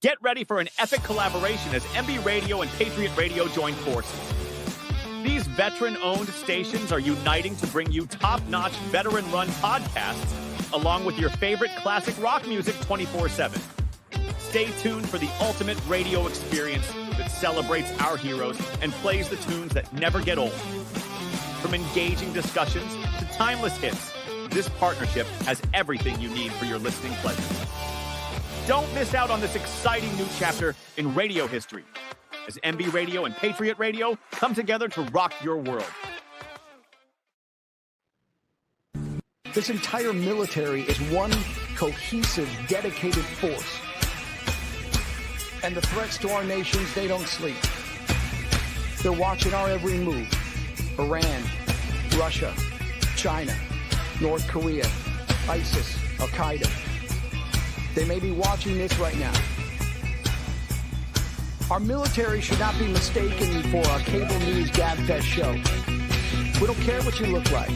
Get ready for an epic collaboration as MB Radio and Patriot Radio join forces. These veteran-owned stations are uniting to bring you top-notch, veteran-run podcasts, along with your favorite classic rock music 24/7. Stay tuned for the ultimate radio experience that celebrates our heroes and plays the tunes that never get old. From engaging discussions to timeless hits, this partnership has everything you need for your listening pleasure. Don't miss out on this exciting new chapter in radio history as MB Radio and Patriot Radio come together to rock your world. This entire military is one cohesive, dedicated force. And the threats to our nations, they don't sleep. They're watching our every move. Iran, Russia, China, North Korea, ISIS, Al-Qaeda. They may be watching this right now. Our military should not be mistaken for a cable news gabfest show. We don't care what you look like.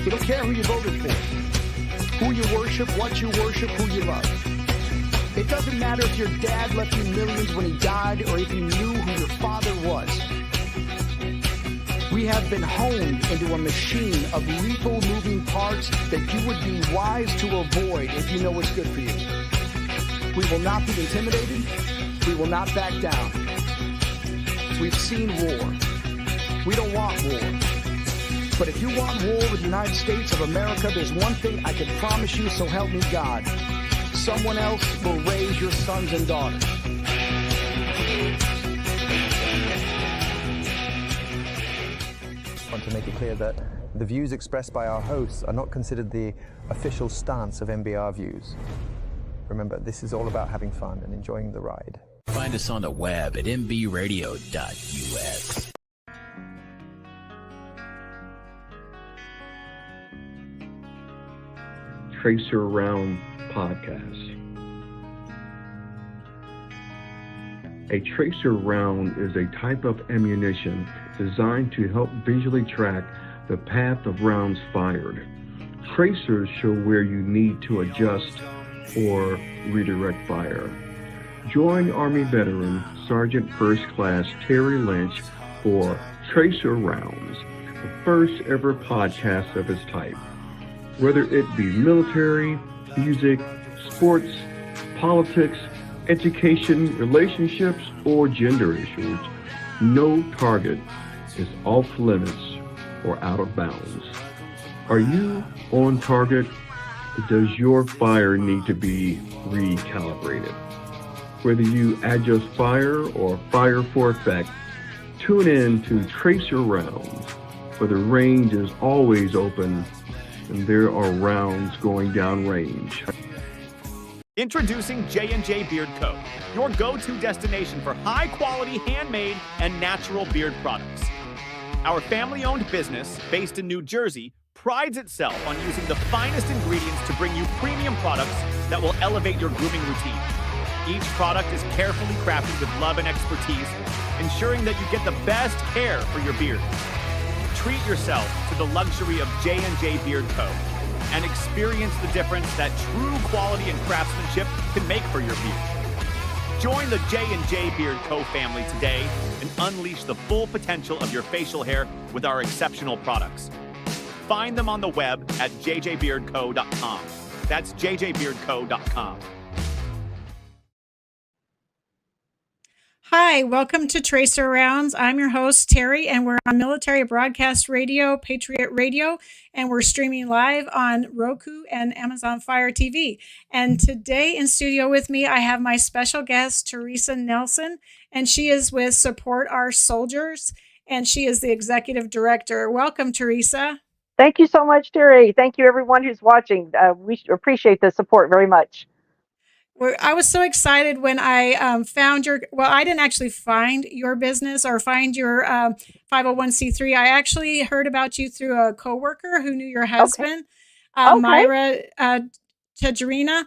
We don't care who you voted for, who you worship, what you worship, who you love. It doesn't matter if your dad left you millions when he died or if you knew who your father was. We have been honed into a machine of lethal moving parts that you would be wise to avoid if you know what's good for you. We will not be intimidated. We will not back down. We've seen war. We don't want war. But if you want war with the United States of America, there's one thing I can promise you, so help me God. Someone else will raise your sons and daughters. I want to make it clear that the views expressed by our hosts are not considered the official stance of MBR Views. Remember, this is all about having fun and enjoying the ride. Find us on the web at mbradio.us. Tracer Around Podcast. A tracer round is a type of ammunition designed to help visually track the path of rounds fired. Tracers show where you need to adjust or redirect fire. Join Army veteran Sergeant First Class Terry Lynch for Tracer Rounds, the first ever podcast of its type. Whether it be military, music, sports, politics, education, relationships, or gender issues, no target is off limits or out of bounds. Are you on target? Or does your fire need to be recalibrated? Whether you adjust fire or fire for effect, tune in to Tracer Rounds, where the range is always open and there are rounds going down range. Introducing J&J Beard Co., your go-to destination for high-quality handmade and natural beard products. Our family-owned business, based in New Jersey, prides itself on using the finest ingredients to bring you premium products that will elevate your grooming routine. Each product is carefully crafted with love and expertise, ensuring that you get the best care for your beard. Treat yourself to the luxury of J&J Beard Co. and experience the difference that true quality and craftsmanship can make for your beard. Join the J&J Beard Co. family today and unleash the full potential of your facial hair with our exceptional products. Find them on the web at jjbeardco.com. That's jjbeardco.com. Hi, welcome to Tracer Rounds. I'm your host, Terry, and we're on Military Broadcast Radio, Patriot Radio, and we're streaming live on Roku and Amazon Fire TV. And today in studio with me, I have my special guest, Teresa Nelson, and she is with Support Our Soldiers, and she is the Executive Director. Welcome, Teresa. Thank you so much, Terry. Thank you, everyone who's watching. We appreciate the support very much. I was so excited when I found I didn't actually find your business or find your 501c3. I actually heard about you through a coworker who knew your husband, Myra Tedrina.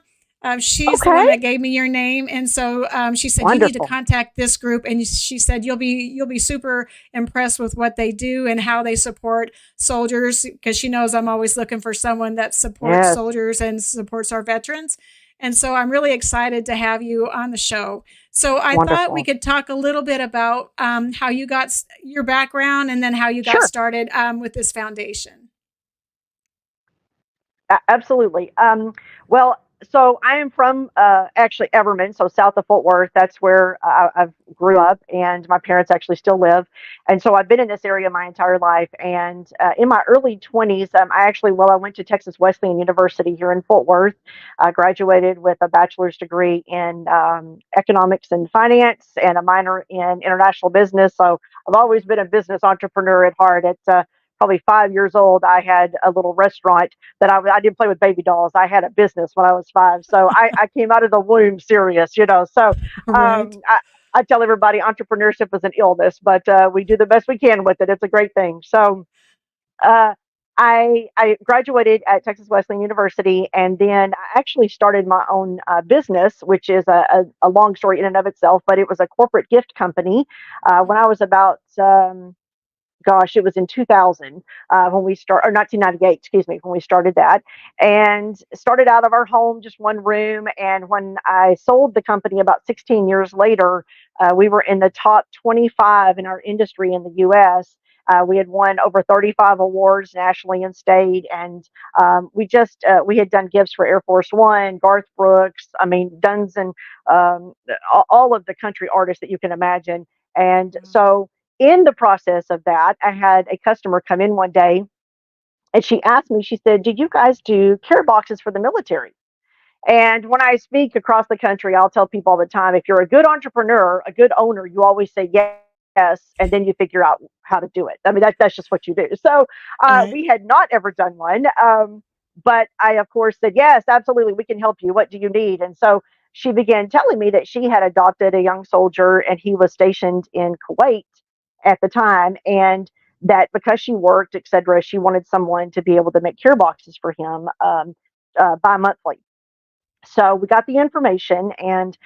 She's the one that gave me your name. And so she said, Wonderful. You need to contact this group. And she said, you'll be super impressed with what they do and how they support soldiers, because she knows I'm always looking for someone that supports soldiers and supports our veterans. And so I'm really excited to have you on the show. So I thought we Wonderful. could talk a little bit about how you got your background and then how you got Sure. started with this foundation. Absolutely. Well, so I am from actually Everman, so south of Fort Worth. That's where I grew up, and my parents actually still live. And so I've been in this area my entire life. And in my early 20s, I went to Texas Wesleyan University here in Fort Worth. I graduated with a bachelor's degree in economics and finance and a minor in international business. So I've always been a business entrepreneur at heart. At probably 5 years old, I had a little restaurant that I didn't play with baby dolls. I had a business when I was 5. So I came out of the womb serious, you know. So Right. I tell everybody entrepreneurship is an illness, but we do the best we can with it. It's a great thing. So uh, I graduated at Texas Wesleyan University, and then I actually started my own business, which is a long story in and of itself, but it was a corporate gift company when I was about gosh, it was in 2000 when we or 1998, excuse me, when we started that, and started out of our home, just one room. And when I sold the company about 16 years later, we were in the top 25 in our industry in the U.S. We had won over 35 awards nationally and state, and we had done gifts for Air Force One, Garth Brooks, I mean, Duns and all of the country artists that you can imagine. And so in the process of that, I had a customer come in one day and she asked me, she said, "Do you guys do care boxes for the military?" And when I speak across the country, I'll tell people all the time, if you're a good entrepreneur, a good owner, you always say yes, and then you figure out how to do it. I mean, that's just what you do. So Right. we had not ever done one. But I, of course, said, yes, absolutely, we can help you. What do you need? And so she began telling me that she had adopted a young soldier and he was stationed in Kuwait at the time. And that because she worked, et cetera, she wanted someone to be able to make care boxes for him bi-monthly. So we got the information and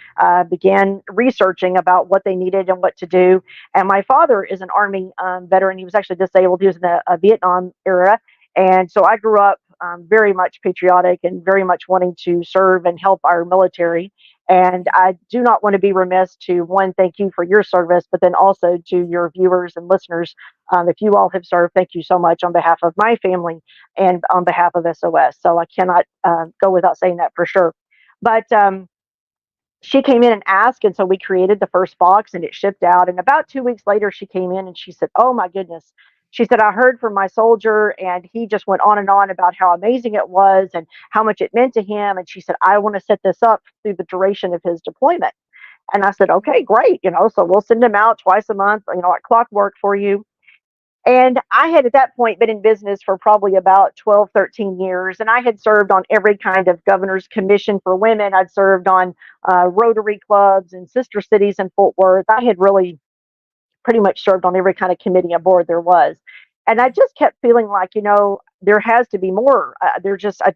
began researching about what they needed and what to do. And my father is an Army veteran. He was actually disabled. He was in the Vietnam era. And so I grew up very much patriotic and very much wanting to serve and help our military. And I do not want to be remiss to, one, thank you for your service, but then also to your viewers and listeners. If you all have served, thank you so much on behalf of my family and on behalf of S.O.S. So I cannot go without saying that for sure. But she came in and asked, and so we created the first box and it shipped out. And about 2 weeks later, she came in and she said, "Oh my goodness." She said, "I heard from my soldier and he just went on and on about how amazing it was and how much it meant to him." And she said, "I want to set this up through the duration of his deployment." And I said, "Okay, great. So we'll send him out twice a month, like clockwork for you." And I had at that point been in business for probably about 12, 13 years. And I had served on every kind of governor's commission for women. I'd served on Rotary clubs and sister cities in Fort Worth. I had really pretty much served on every kind of committee and board there was. And I just kept feeling like, there has to be more. I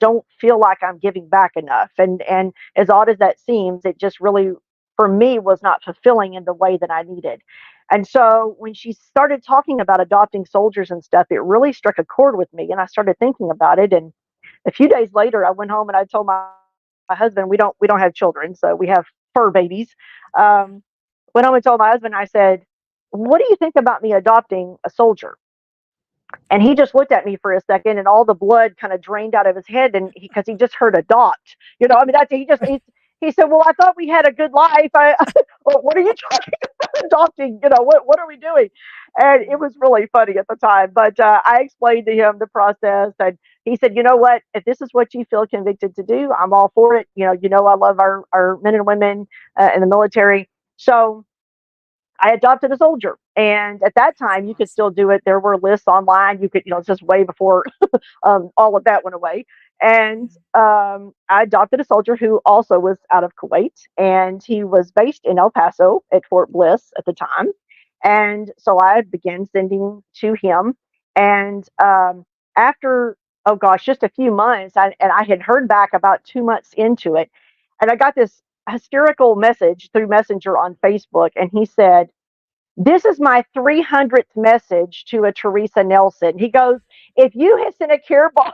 don't feel like I'm giving back enough. And as odd as that seems, it just really, for me, was not fulfilling in the way that I needed. And so when she started talking about adopting soldiers and stuff, it really struck a chord with me. And I started thinking about it. And a few days later, I went home and I told my husband, we don't have children, so we have fur babies. Um, Went home and told my husband, I said, "What do you think about me adopting a soldier?" And he just looked at me for a second, and all the blood kind of drained out of his head, and because he just heard adopt, I mean, he said, "Well, I thought we had a good life. Well, what are you talking about adopting? What are we doing?" And it was really funny at the time, but I explained to him the process, and he said, "You know what? If this is what you feel convicted to do, I'm all for it. I love our men and women in the military." So I adopted a soldier. And at that time, you could still do it. There were lists online. You could, it's just way before all of that went away. And I adopted a soldier who also was out of Kuwait. And he was based in El Paso at Fort Bliss at the time. And so I began sending to him. And after, oh gosh, just a few months, and I had heard back about 2 months into it. And I got this hysterical message through Messenger on Facebook. And he said, "This is my 300th message to a Teresa Nelson." He goes, "If you had sent a care box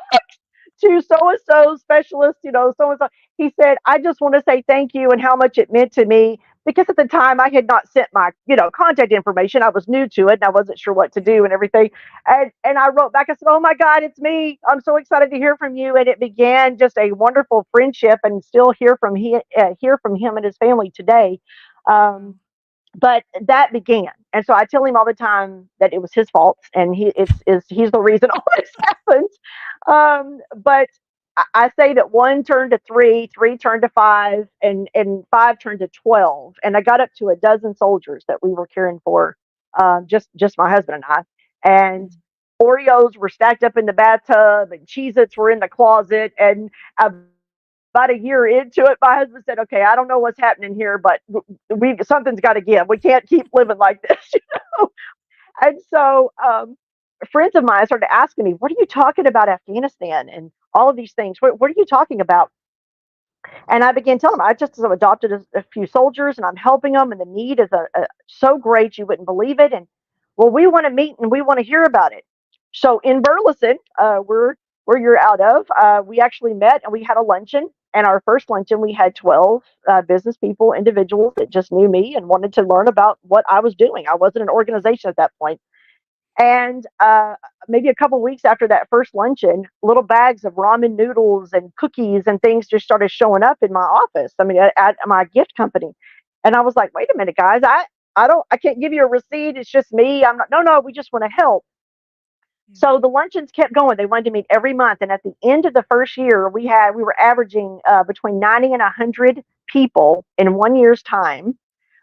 to so and so specialist, so and so," he said, I just want to say thank you and how much it meant to me. Because at the time I had not sent my, contact information. I was new to it and I wasn't sure what to do and everything. And I wrote back, I said, oh my God, it's me. I'm so excited to hear from you. And it began just a wonderful friendship, and still hear from him and his family today. Um, but that began, and so I tell him all the time that it was his fault, and he's the reason all this happened. But I say that one turned to three, three turned to five, and five turned to 12, and I got up to a dozen soldiers that we were caring for, just my husband and I, and Oreos were stacked up in the bathtub, and Cheez-Its were in the closet, and about a year into it, my husband said, "Okay, I don't know what's happening here, but something's got to give. We can't keep living like this." And so, friends of mine started asking me, "What are you talking about, Afghanistan and all of these things? What are you talking about?" And I began telling them, I just have adopted a few soldiers, and I'm helping them, and the need is so great you wouldn't believe it. And well, we want to meet and we want to hear about it. So in Burleson, where you're out of, we actually met and we had a luncheon. And our first luncheon, we had 12 business people, individuals that just knew me and wanted to learn about what I was doing. I wasn't an organization at that point. And maybe a couple weeks after that first luncheon, little bags of ramen noodles and cookies and things just started showing up in my office. I mean, at my gift company. And I was like, wait a minute, guys, I can't give you a receipt. It's just me. I'm not, no, we just want to help. So the luncheons kept going. They wanted to meet every month. And at the end of the first year, we were averaging between 90 and 100 people in 1 year's time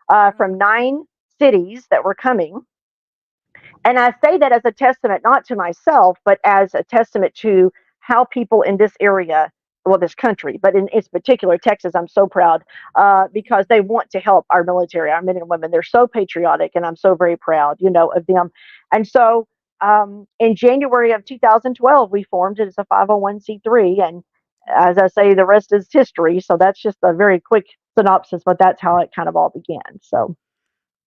from 9 cities that were coming. And I say that as a testament, not to myself, but as a testament to how people in this area, well, this country, but in its particular, Texas, I'm so proud because they want to help our military, our men and women. They're so patriotic, and I'm so very proud, of them. And so in January of 2012, we formed it as a 501c3. And as I say, the rest is history. So that's just a very quick synopsis, but that's how it kind of all began. So.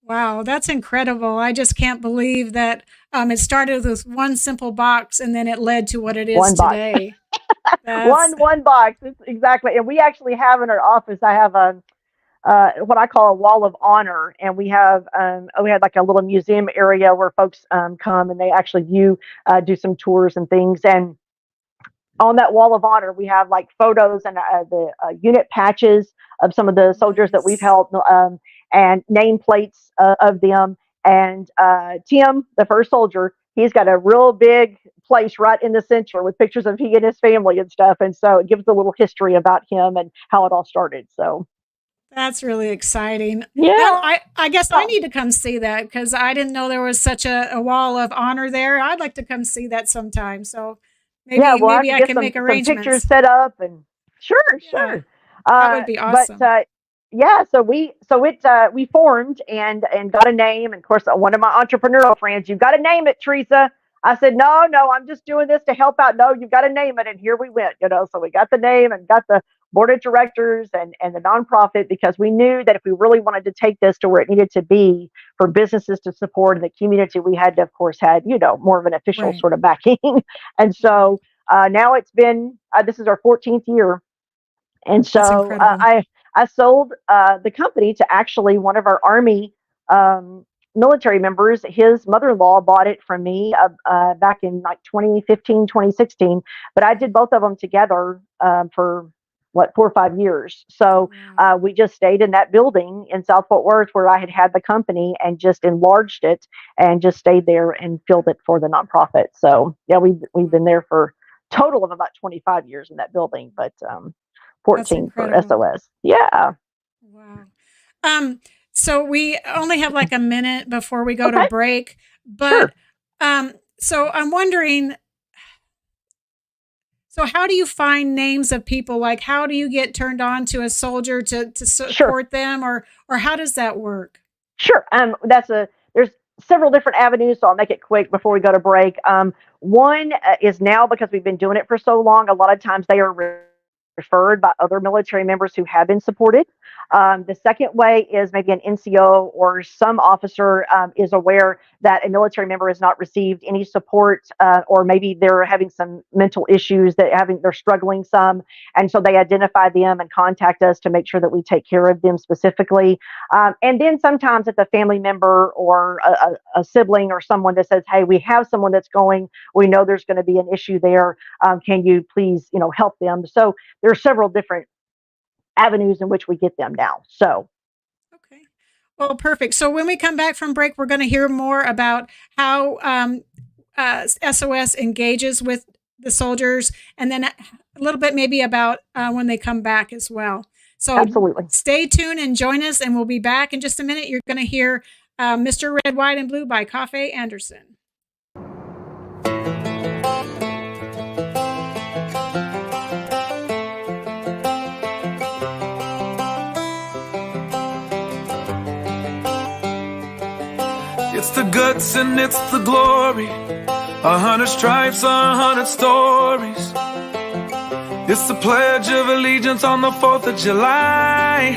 Wow, that's incredible. I just can't believe that it started with one simple box and then it led to what it is today. One box. Exactly. And we actually have in our office, I have what I call a wall of honor. And we had like a little museum area where folks come and they actually do some tours and things. And on that wall of honor, we have like photos and the unit patches of some of the soldiers that we've helped, and nameplates of them. And Tim, the first soldier, he's got a real big place right in the center with pictures of he and his family and stuff. And so it gives a little history about him and how it all started. So that's really exciting. Yeah. Now, I guess I need to come see that because I didn't know there was such a wall of honor there. I'd like to come see that sometime. So maybe I can make arrangements. Some pictures set up and sure. That would be awesome. But so we formed and got a name. And of course, one of my entrepreneurial friends, you've got to name it, Teresa. I said, no, I'm just doing this to help out. No, you've got to name it. And here we went, so we got the name and got the board of directors and the nonprofit, because we knew that if we really wanted to take this to where it needed to be for businesses to support in the community, we had to, of course, had, more of an official sort of backing. And so now it's been, this is our 14th year. And so I sold the company to actually one of our Army military members. His mother-in-law bought it from me back in like 2015, 2016. But I did both of them together for 4 or 5 years. So we just stayed in that building in South Fort Worth where I had the company, and just enlarged it and just stayed there and filled it for the nonprofit. So yeah, we've been there for a total of about 25 years in that building, but 14 for S.O.S. Yeah. Wow. So we only have like a minute before we go to break, but so I'm wondering, so how do you find names of people? Like, how do you get turned on to a soldier to support them, or how does that work? Sure. There's several different avenues, so I'll make it quick before we go to break. One is now, because we've been doing it for so long, a lot of times they are referred by other military members who have been supported. The second way is maybe an NCO or some officer is aware that a military member has not received any support, or maybe they're having some mental issues they're struggling some, and so they identify them and contact us to make sure that we take care of them specifically. And then sometimes it's a family member or a sibling or someone that says, "Hey, we have someone that's going. We know there's going to be an issue there. Can you please, help them?" So there are several different avenues in which we get them now. So, Okay. Well, perfect. So when we come back from break, we're going to hear more about how SOS engages with the soldiers, and then a little bit maybe about when they come back as well. So absolutely. Stay tuned and join us, and we'll be back in just a minute. You're going to hear Mr. Red, White, and Blue by Cafe Anderson. It's the guts and it's the glory, 100 stripes, 100 stories. It's the Pledge of Allegiance on the 4th of July.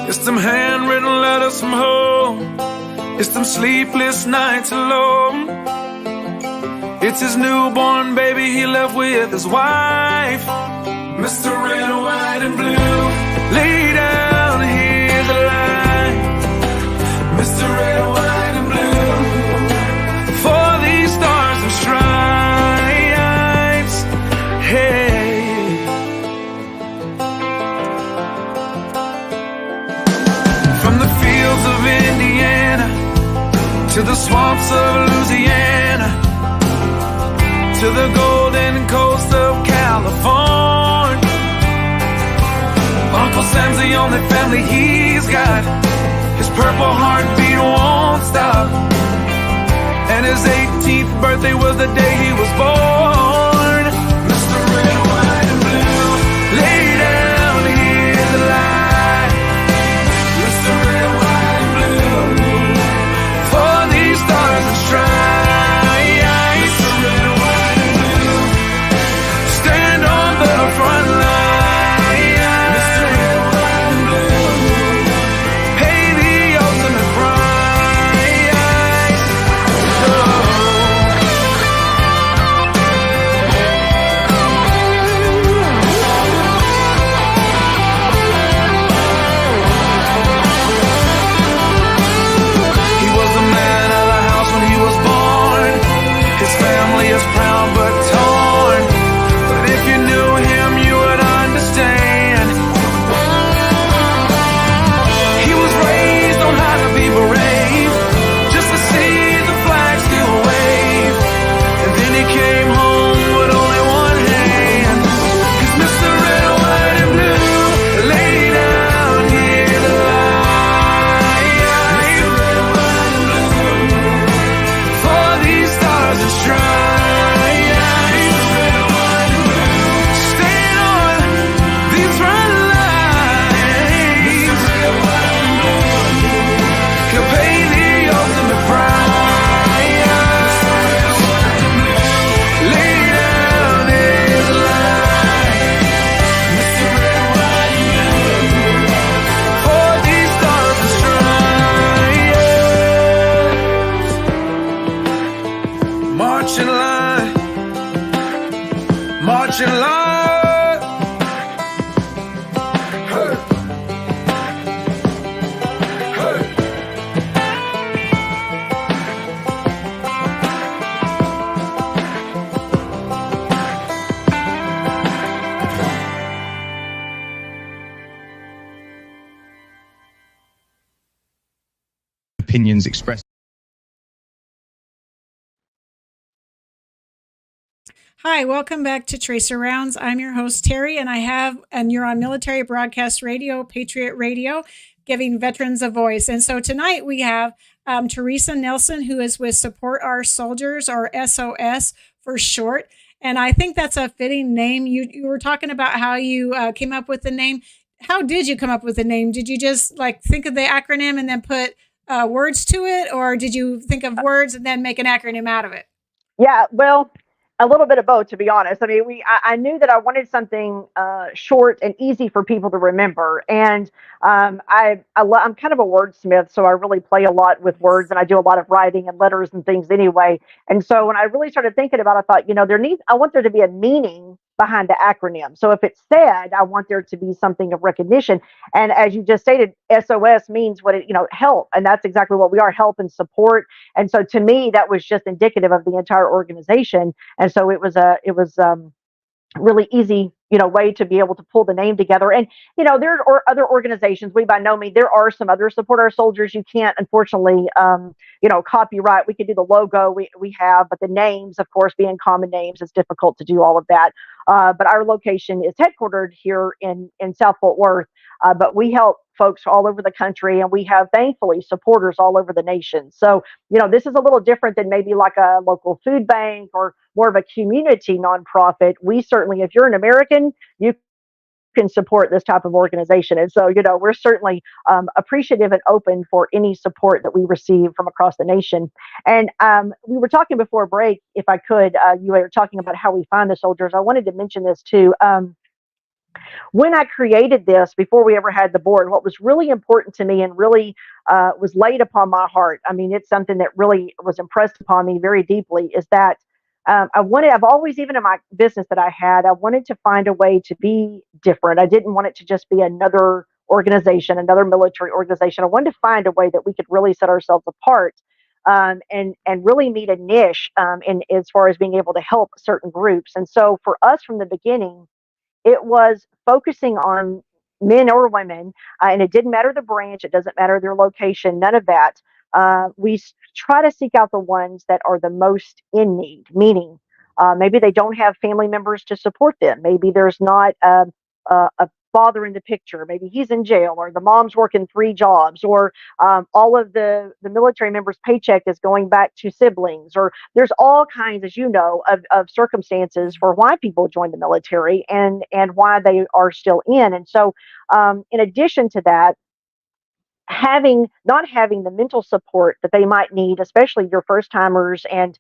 It's them handwritten letters from home. It's them sleepless nights alone. It's his newborn baby he left with his wife. Mr. Red, White, and Blue, lay down, hear the line. Mr. Red, White, and Blue, for these stars and stripes. Hey, from the fields of Indiana to the swamps of Louisiana to the golden coast of California, Uncle Sam's the only family he's got. His purple heartbeat won't stop, and his 18th birthday was the day he was born. Mr. Red, White, and Blue, lay down, hear the light. Mr. Red, White, and Blue, for these stars and stripes. Mr. Red, White, and Blue, stand on the front line. Proud but torn, but if you knew him you would understand. He was raised on how to be brave, just to see the flag still wave, and then he came home with only one hand. 'Cause Mr. Red, White, and Blue, lay down, hear the light. Mr. Red, White, and Blue, for these stars and stripes. March in line, march in line. Hey. Hey. Opinions expressed. Hi, welcome back to Tracer Rounds. I'm your host, Terry, and you're on Military Broadcast Radio, Patriot Radio, giving veterans a voice. And so tonight we have Teresa Nelson, who is with Support Our Soldiers, or SOS for short. And I think that's a fitting name. You were talking about how you came up with the name. How did you come up with the name? Did you just think of the acronym and then put words to it? Or did you think of words and then make an acronym out of it? Yeah, well, A little bit of both, to be honest. I mean, I knew that I wanted something short and easy for people to remember, and I'm kind of a wordsmith, so I really play a lot with words, and I do a lot of writing and letters and things anyway. And so when I really started thinking about it, I thought, I want there to be a meaning behind the acronym. So if it's said, I want there to be something of recognition. And as you just stated, SOS means help, and that's exactly what we are: help and support. And so to me, that was just indicative of the entire organization. And so it was really easy, way to be able to pull the name together. And, there are other organizations. We by no means, there are some other support our soldiers. You can't, unfortunately, copyright. We could do the logo we have, but the names, of course, being common names, it's difficult to do all of that. But our location is headquartered here in South Fort Worth. But we help folks all over the country, and we have, thankfully, supporters all over the nation. So, this is a little different than maybe like a local food bank or more of a community nonprofit. We certainly, if you're an American, you can support this type of organization. And so, we're certainly appreciative and open for any support that we receive from across the nation. And we were talking before break, if I could, you were talking about how we find the soldiers. I wanted to mention this too. When I created this, before we ever had the board, what was really important to me and really was laid upon my heart, I mean, it's something that really was impressed upon me very deeply, is that I've always, even in my business that I had, I wanted to find a way to be different. I didn't want it to just be another organization, another military organization. I wanted to find a way that we could really set ourselves apart. And really meet a niche in as far as being able to help certain groups. And so for us from the beginning, it was focusing on men or women, and it didn't matter the branch, it doesn't matter their location, none of that. Try to seek out the ones that are the most in need, meaning maybe they don't have family members to support them. Maybe there's not a father in the picture. Maybe he's in jail, or the mom's working 3 jobs, or all of the military members' paycheck is going back to siblings, or there's all kinds, as you know, of circumstances for why people join the military and why they are still in. And so, in addition to that, not having the mental support that they might need, especially your first timers and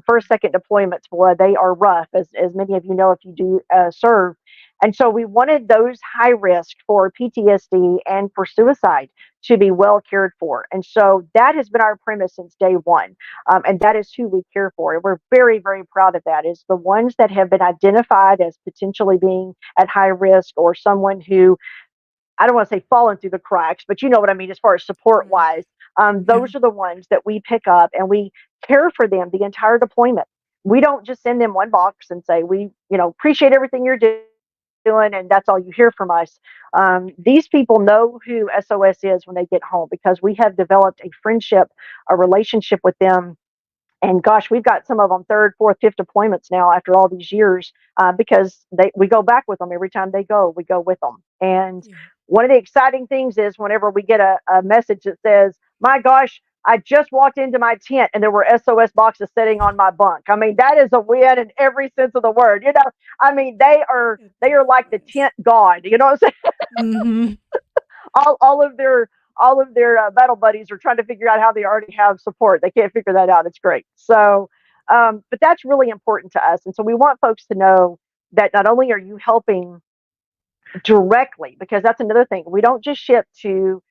first, second deployments, boy, they are rough, as many of you know if you do serve. And so we wanted those high risk for PTSD and for suicide to be well cared for. And so that has been our premise since day one. And that is who we care for. And we're very, very proud of that, is the ones that have been identified as potentially being at high risk, or someone who, I don't want to say fallen through the cracks, but you know what I mean, as far as support wise. Those are the ones that we pick up, and we care for them the entire deployment. We don't just send them one box and say, we, appreciate everything you're doing, and that's all you hear from us. These people know who SOS is when they get home, because we have developed a friendship, a relationship with them. And gosh, we've got some of them third, fourth, fifth deployments now after all these years, because we go back with them every time they go. We go with them. And one of the exciting things is whenever we get a message that says, "My gosh, I just walked into my tent and there were SOS boxes sitting on my bunk." I mean, that is a win in every sense of the word. I mean, they are like the tent god. You know what I'm saying? Mm-hmm. all of their battle buddies are trying to figure out how they already have support. They can't figure that out. It's great. So, but that's really important to us. And so we want folks to know that not only are you helping directly, because that's another thing. We don't just ship to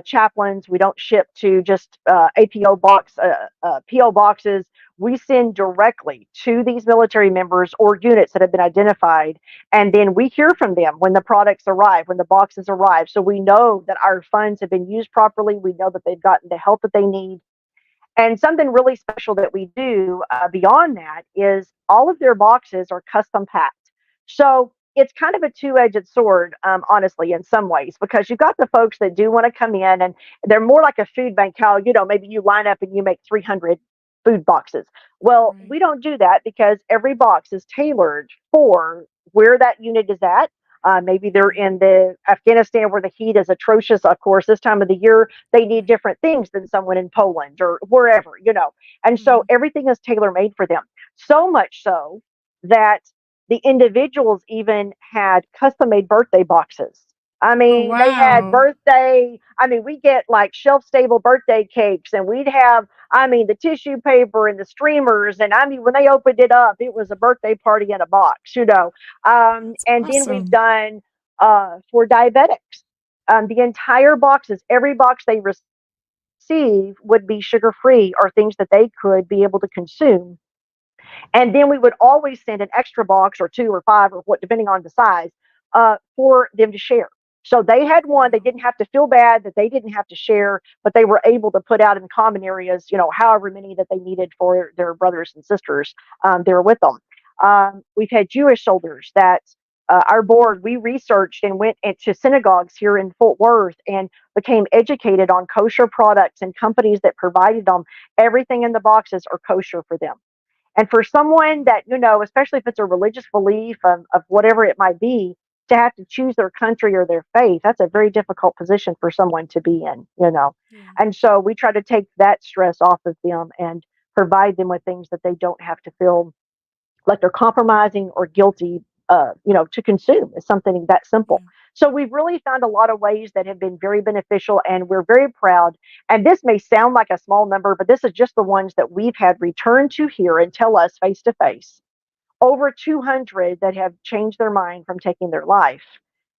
chaplains. We don't ship to just PO boxes. We send directly to these military members or units that have been identified, and then we hear from them when the products arrive, when the boxes arrive. So we know that our funds have been used properly. We know that they've gotten the help that they need. And something really special that we do beyond that is all of their boxes are custom packed. So it's kind of a two-edged sword, honestly, in some ways, because you've got the folks that do want to come in, and they're more like a food bank. How, maybe you line up and you make 300 food boxes. Well, we don't do that, because every box is tailored for where that unit is at. Maybe they're in the Afghanistan where the heat is atrocious. Of course, this time of the year, they need different things than someone in Poland or wherever, And so everything is tailor made for them. So much so that the individuals even had custom made birthday boxes I Oh, mean, they had wow. birthday. I mean, we get like shelf stable birthday cakes, and we'd have, I mean, the tissue paper and the streamers. And I mean, when they opened it up, it was a birthday party in a box, you know. That's And then we've awesome. done for diabetics, the entire boxes, every box they receive would be sugar free or things that they could be able to consume. And then we would always send an extra box or two or five or what, depending on the size, for them to share. So they had one, they didn't have to feel bad that they didn't have to share, but they were able to put out in common areas, you know, however many that they needed for their brothers and sisters there with them. We've had Jewish soldiers that our board, we researched and went into synagogues here in Fort Worth and became educated on kosher products and companies that provided them. Everything in the boxes are kosher for them. And for someone that, you know, especially if it's a religious belief of whatever it might be, to have to choose their country or their faith, that's a very difficult position for someone to be in, you know. Yeah. And so we try to take that stress off of them and provide them with things that they don't have to feel like they're compromising or guilty, you know, to consume. Is something that simple. Yeah. So we've really found a lot of ways that have been very beneficial, and we're very proud. And this may sound like a small number, but this is just the ones that we've had return to here and tell us face to face. Over 200 that have changed their mind from taking their life.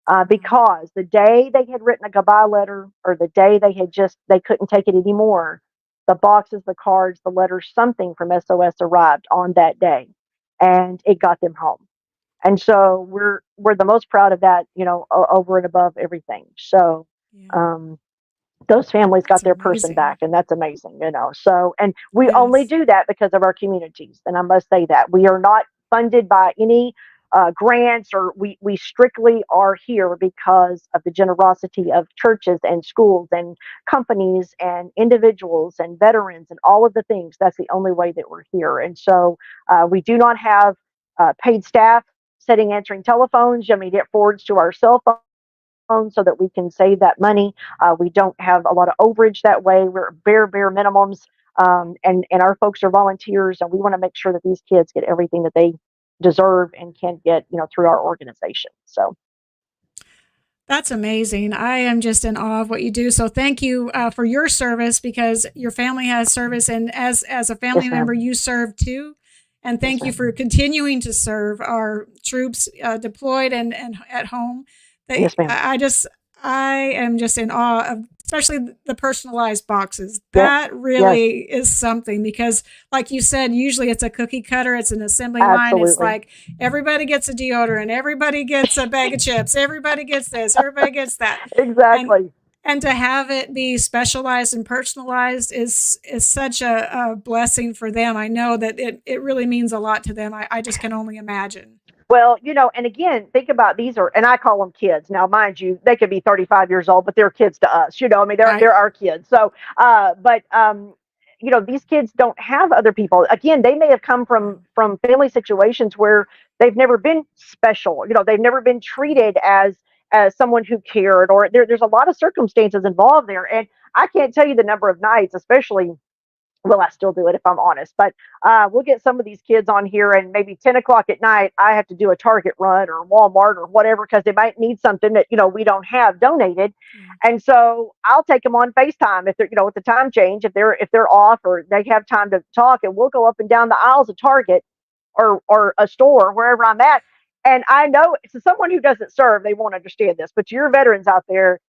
Wow. Because the day they had written a goodbye letter or the day they had just they couldn't take it anymore, the boxes, the cards, the letters, something from SOS arrived on that day, and it got them home. And so we're the most proud of that, you know, over and above everything. So Yeah. um, those families That's got their person amazing. back, and that's amazing, you know. So, and we only Yes. do that because of our communities, and I must say that we are not funded by any grants, or we strictly are here because of the generosity of churches and schools and companies and individuals and veterans and all of the things. That's the only way that we're here. And so we do not have paid staff sitting answering telephones. I mean, it forwards to our cell phone so that we can save that money. We don't have a lot of overage that way. We're bare minimums, and our folks are volunteers, and we want to make sure that these kids get everything that they deserve and can get, you know, through our organization. So That's amazing. I am just in awe of what you do. So thank you for your service, because your family has service, and as a family yes, member, ma'am. you serve too. And Yes, thank you ma'am. for continuing to serve our troops deployed and at home. Yes, They, ma'am. I am just in awe of, especially the personalized boxes. Yes, That yes, really is something, because, like you said, usually it's a cookie cutter, it's an assembly line. It's absolutely. like everybody gets a deodorant, everybody gets a bag of chips, everybody gets this, everybody gets that, and Exactly. and to have it be specialized and personalized is such a blessing for them. I know that it really means a lot to them. I just can only imagine. Well, you know, and again, think about these are, and I call them kids. Now, mind you, they could be 35 years old, but they're kids to us. You know, I mean, they're Right. our kids. So, but you know, these kids don't have other people. Again, they may have come Yeah. from family situations where they've never been special. You know, they've never been Yeah. treated as someone who cared, or there's a lot of circumstances involved there. And I can't tell you the number of nights, especially, well, I still do it if I'm honest, but we'll get some of these kids on here, and maybe 10 o'clock at night, I have to do a Target run or Walmart or whatever because they might need something that, you know, we don't have donated. Yeah. And so I'll take them on FaceTime if they're, you know, with the time change, if they're off or they have time to talk, and we'll go up and down the aisles of Target or a store, wherever I'm at. And I know, to someone who doesn't serve, they won't understand this, but your veterans out there,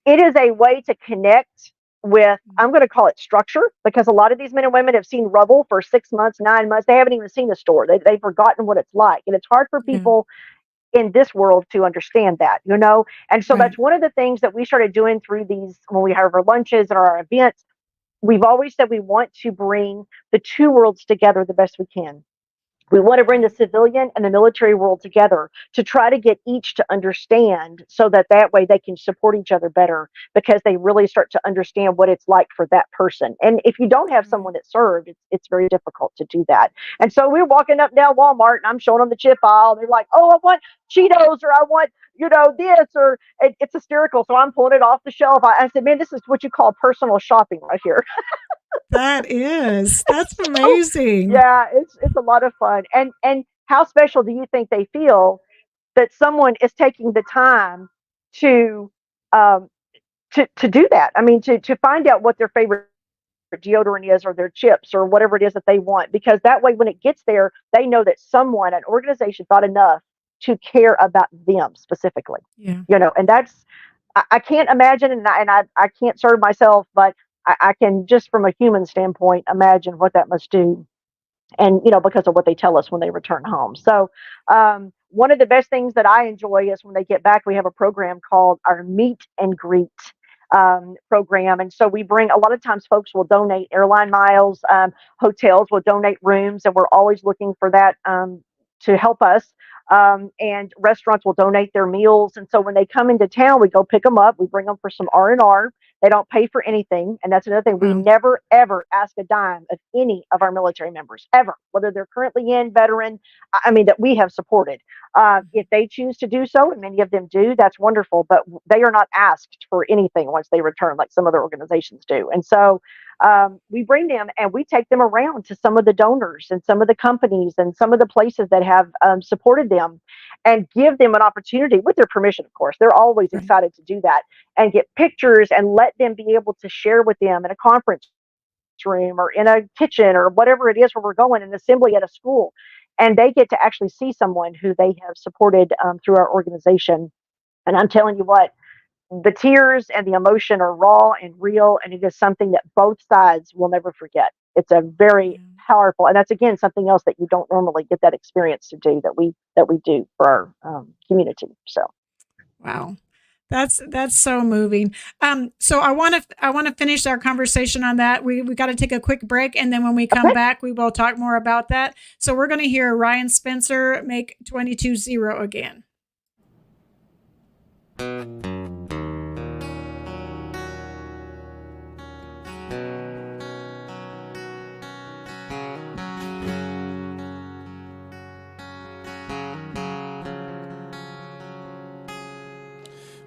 it is a way to connect with, I'm going to call it structure, because a lot of these men and women have seen rubble for 6 months, 9 months. They haven't even seen a store. They've forgotten what it's like. And it's hard for Yeah. people in this world to understand that, you know? And so Right. that's one of the things that we started doing through these, when we have our lunches and our events. We've always said we want to bring the two worlds together the best we can. We want to bring the Right. civilian and the military world together to try to get each to understand, so that way they can support each other better, because they really start to understand what it's like for that person. And if you don't have Right. someone that served, it's very difficult to do that. And so we're walking up down Walmart, and I'm showing them the chip aisle. They're like, oh, I want Cheetos, or I want, you know, this, or it's hysterical. So I'm pulling it off the shelf. I said, man, this is what you call personal shopping right here. That's So amazing. yeah, it's a lot of fun. And how special do you think they feel that someone is taking the time to um, to do that. I mean, to find out what their favorite deodorant is or their chips or whatever it is that they want, because that way when it gets there, they know that someone, an organization, thought enough to care about them specifically. Yeah. And that's, I can't imagine, and I can't serve myself, but I can just from a human standpoint imagine what that must do, and because of what they tell us when they return home. So one of the best things that I enjoy is when they get back, we have a program called our meet and greet program. And so we bring, a lot of times folks will donate airline miles, hotels will donate rooms, and we're always looking for that to help us. And restaurants will donate their meals. And so when they come into town, we go pick them up. We bring them for some R&R. They don't pay for anything. And that's another thing. We never, ever ask a dime of any of our military members, ever, whether they're currently in, veteran, I mean, that we have supported. If they choose to do so, and many of them do, that's wonderful. But they are not asked for anything once they return, like some other organizations do. And so we bring them and we take them around to some of the donors and some of the companies and some of the places that have supported them, and give them an opportunity, with their permission, of course. They're always excited to do that, and get pictures and let them be able to share with them in a conference room or in a kitchen or whatever it is where we're going, an assembly at a school. And they get to actually see someone who they have supported through our organization. And I'm telling you what, the tears and the emotion are raw and real, and it is something that both sides will never forget. It's a very powerful, and that's again something else that you don't normally get that experience to do, that we do for our community. So, wow, that's so moving. So I want to finish our conversation on that. We got to take a quick break, and then when we come back, we will talk more about that. So we're going to hear Ryan Spencer make 22-0 again.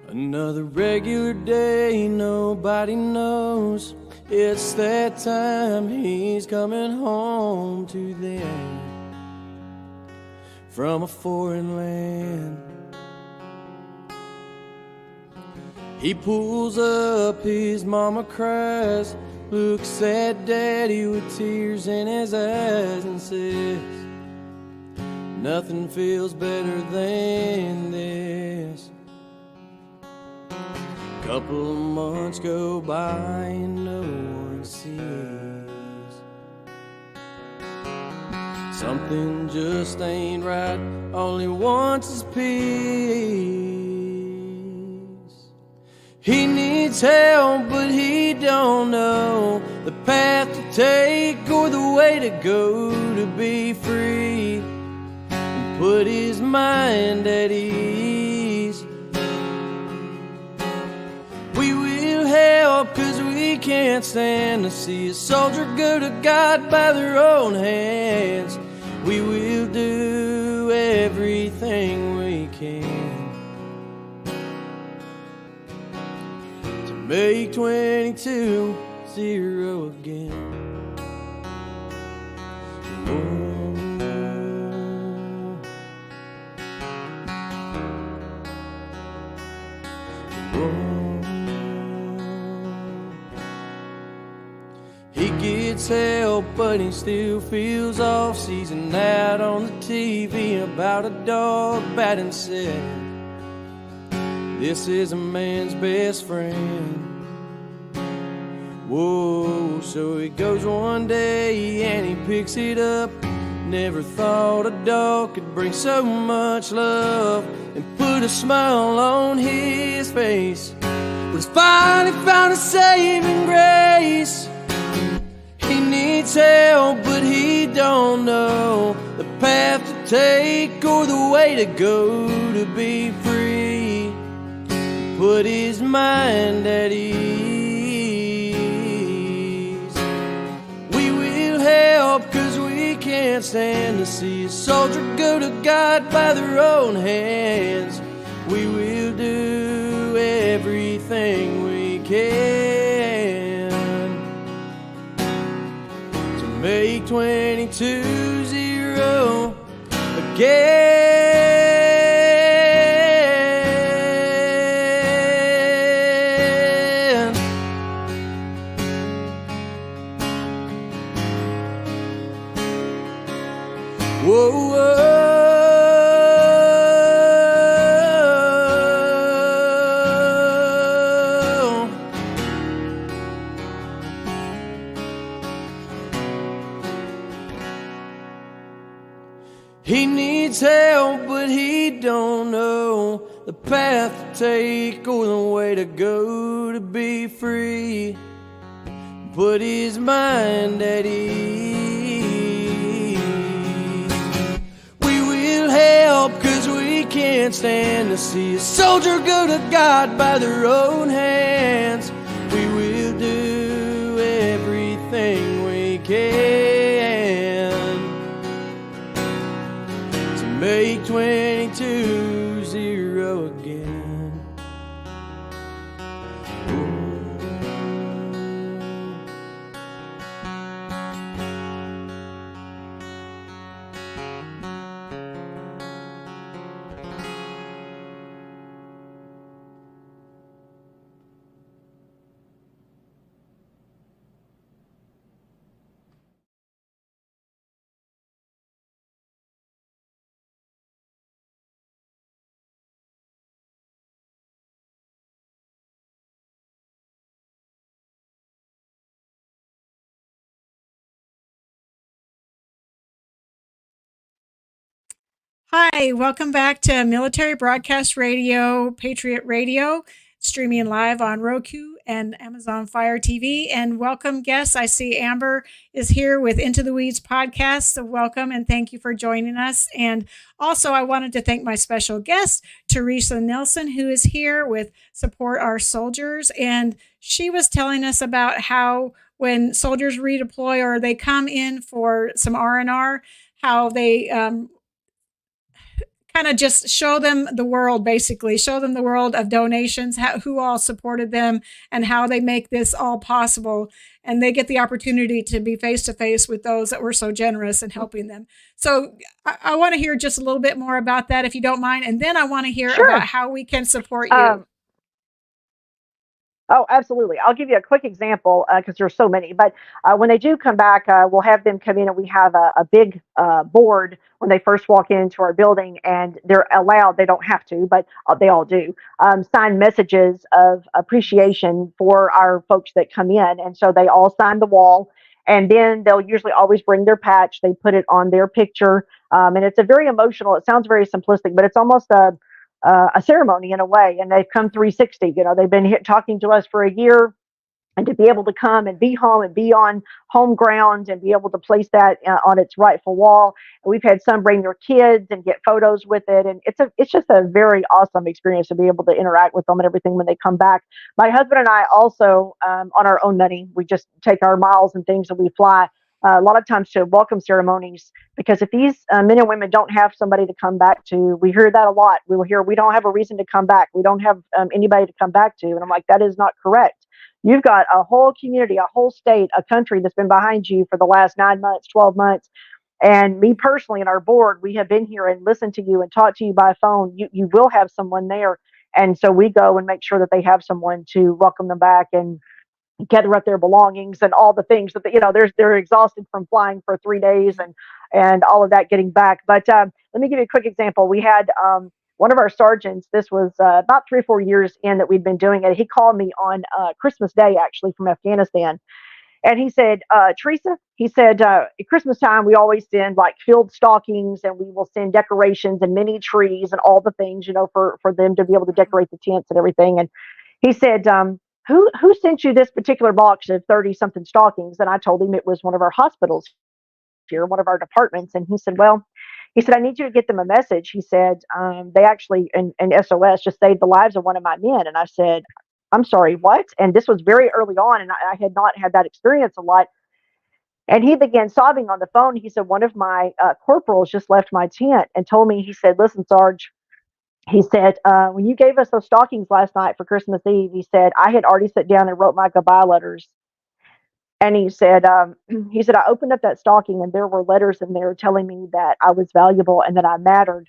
Another regular day, nobody knows. It's that time, he's coming home to them from a foreign land. He pulls up, his mama cries, looks at daddy with tears in his eyes and says, nothing feels better than this. Couple of months go by and no one sees. Something just ain't right, all he wants is peace. He needs help, but he don't know the path to take or the way to go to be free and put his mind at ease. We will help, 'cause we can't stand to see a soldier go to God by their own hands. We will do everything we can to make 22-0 again. He gets help, but he still feels off, sees an ad on the TV about a dog batting said, this is a man's best friend. Whoa, so he goes one day and he picks it up. Never thought a dog could bring so much love and put a smile on his face. But he's finally found a saving grace. He needs help, but he don't know the path to take or the way to go to be free. Put his mind at ease. We will help, 'cause we can't stand to see a soldier go to God by their own hands. We will do everything we can to make 22-0 again. He needs help, but he don't know the path to take or the way to go to be free. Put his mind at ease. We will help, 'cause we can't stand to see a soldier go to God by their own hands. We will do everything we can to make 22-0 again. Hi, welcome back to Military Broadcast Radio, Patriot Radio, streaming live on Roku and Amazon Fire TV. And welcome guests. I see Amber is here with Into the Weeds podcast. So welcome and thank you for joining us. And also, I wanted to thank my special guest, Teresa Nelson, who is here with Support Our Soldiers. And she was telling us about how when soldiers redeploy or they come in for some R&R, how they kind of just show them the world, basically show them the world of donations, who all supported them and how they make this all possible. And they get the opportunity to be face to face with those that were so generous in helping them. So I want to hear just a little bit more about that, if you don't mind. And then I want to hear about how we can support you. Oh, absolutely. I'll give you a quick example because there's so many. But when they do come back, we'll have them come in and we have a big board when they first walk into our building, and they're allowed, they don't have to, but they all do, sign messages of appreciation for our folks that come in. And so they all sign the wall. And then they'll usually always bring their patch. They put it on their picture. And it's a very emotional, it sounds very simplistic, but it's almost a ceremony in a way, and they've come 360. They've been here talking to us for a year, and to be able to come and be home and be on home ground and be able to place that on its rightful wall. And we've had some bring their kids and get photos with it, and it's just a very awesome experience to be able to interact with them and everything when they come back. My husband and I also, on our own money, we just take our miles and things and we fly. A lot of times to welcome ceremonies, because if these men and women don't have somebody to come back to, we hear that a lot. We will hear, we don't have a reason to come back. We don't have anybody to come back to. And I'm like, that is not correct. You've got a whole community, a whole state, a country that's been behind you for the last 9 months, 12 months. And me personally and our board, we have been here and listened to you and talked to you by phone. You will have someone there. And so we go and make sure that they have someone to welcome them back and gather up their belongings and all the things that they're exhausted from flying for 3 days and all of that getting back. But let me give you a quick example. We had one of our sergeants. This was about 3 or 4 years in that we'd been doing it. He called me on Christmas Day, actually, from Afghanistan. And he said, Teresa, he said, at Christmas time, we always send like filled stockings, and we will send decorations and mini trees and all the things, for them to be able to decorate the tents and everything. And he said, who sent you this particular box of 30 something stockings? And I told him it was one of our hospitals here, one of our departments. And he said, he said, I need you to get them a message. He said, they actually, in S.O.S. just saved the lives of one of my men. And I said, I'm sorry, what? And this was very early on, and I had not had that experience a lot. And he began sobbing on the phone. He said, one of my corporals just left my tent and told me, he said, listen, Sarge, he said, when you gave us those stockings last night for Christmas Eve, he said, I had already sat down and wrote my goodbye letters. And he said, I opened up that stocking and there were letters in there telling me that I was valuable and that I mattered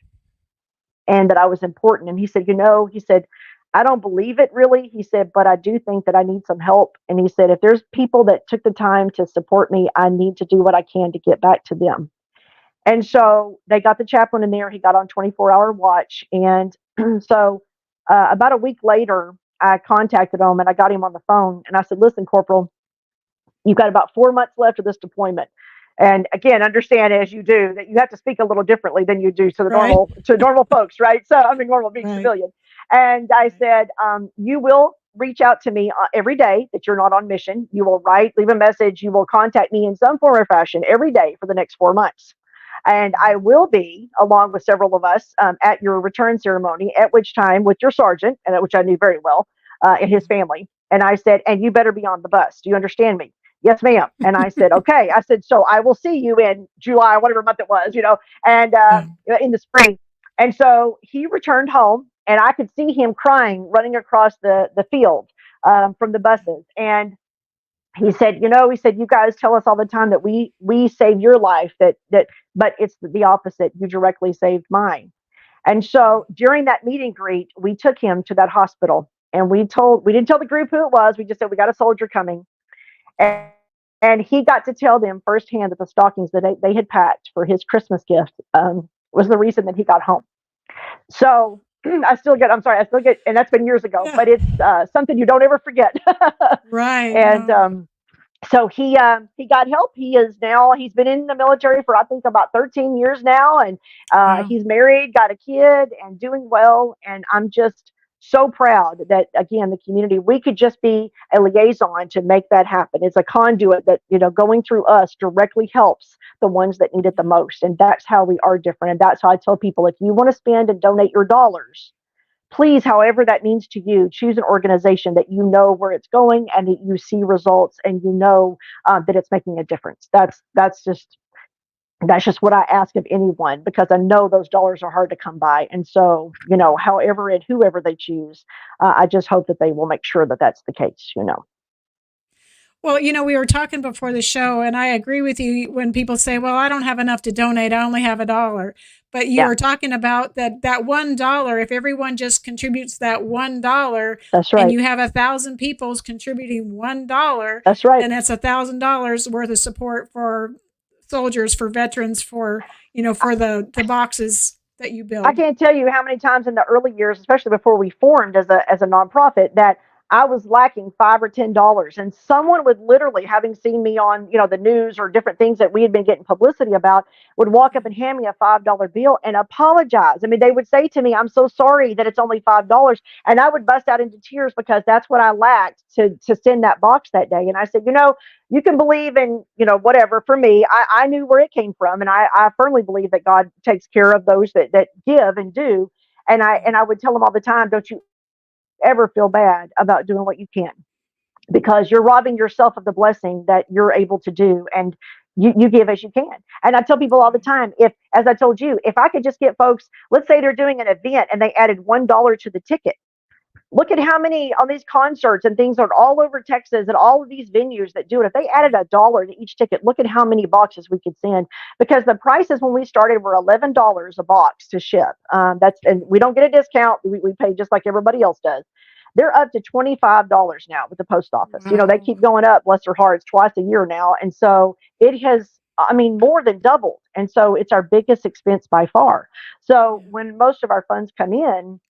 and that I was important. And he said, he said, I don't believe it really. He said, but I do think that I need some help. And he said, if there's people that took the time to support me, I need to do what I can to get back to them. And so they got the chaplain in there. He got on 24-hour watch. And so about a week later, I contacted him and I got him on the phone. And I said, listen, Corporal, you've got about 4 months left of this deployment. And again, understand as you do that you have to speak a little differently than you do to the Right. normal folks, right? So I mean, normal being Right. civilian. And I said, you will reach out to me every day that you're not on mission. You will leave a message. You will contact me in some form or fashion every day for the next 4 months. And I will be, along with several of us, at your return ceremony, at which time with your sergeant, and which I knew very well, and his family. And I said, and you better be on the bus. Do you understand me? Yes, ma'am. And I said, okay. I said, so I will see you in July, whatever month it was, and Yeah. in the spring. And so he returned home, and I could see him crying, running across the field from the buses. And he said, he said, you guys tell us all the time that we save your life, but it's the opposite. You directly saved mine. And so during that meet and greet, we took him to that hospital, and we didn't tell the group who it was. We just said, we got a soldier coming. And, and he got to tell them firsthand that the stockings that they had packed for his Christmas gift was the reason that he got home. So I still get, and that's been years ago, Yeah. but it's something you don't ever forget. Right. And No. so he got help. He's been in the military for I think about 13 years now, and Wow. he's married, got a kid, and doing well. And I'm just so proud that again the community we could just be a liaison to make that happen. It's a conduit that going through us directly helps the ones that need it the most, and that's how we are different. And that's how I tell people, if you want to spend and donate your dollars, please, however that means to you, choose an organization that you know where it's going and that you see results and that it's making a difference. That's just what I ask of anyone, because I know those dollars are hard to come by. And so, however and whoever they choose, I just hope that they will make sure that that's the case. Well, we were talking before the show, and I agree with you when people say, well, I don't have enough to donate. I only have $1. But you Yeah, were talking about that $1, if everyone just contributes that $1 that's and right. you have 1,000 people's contributing $1, That's right. then it's $1,000 worth of support for soldiers, for veterans, for the boxes that you I build. can't tell you how many times in the early years, especially before we formed as a nonprofit, that I was lacking $5 or $10, and someone would literally, having seen me on the news or different things that we had been getting publicity about, would walk up and hand me a $5 bill and apologize. I mean, they would say to me, "I'm so sorry that it's only $5," and I would bust out into tears because that's what I lacked to send that box that day. And I said, you can believe in whatever. For me, I knew where it came from, and I firmly believe that God takes care of those that give and do. And I would tell them all the time, don't you ever feel bad about doing what you can, because you're robbing yourself of the blessing that you're able to do, and you give as you can. And I tell people all the time, if, as I told you, if I could just get folks, let's say they're doing an event and they added $1 to the ticket. Look at how many on these concerts and things are all over Texas and all of these venues that do it. If they added $1 to each ticket, look at how many boxes we could send. Because the prices when we started were $11 a box to ship. And we don't get a discount. We pay just like everybody else does. They're up to $25 now with the post office. They Wow. keep going up. Bless their hearts, twice a year now, and so it has. I mean, more than doubled. And so it's our biggest expense by far. So when most of our funds come in,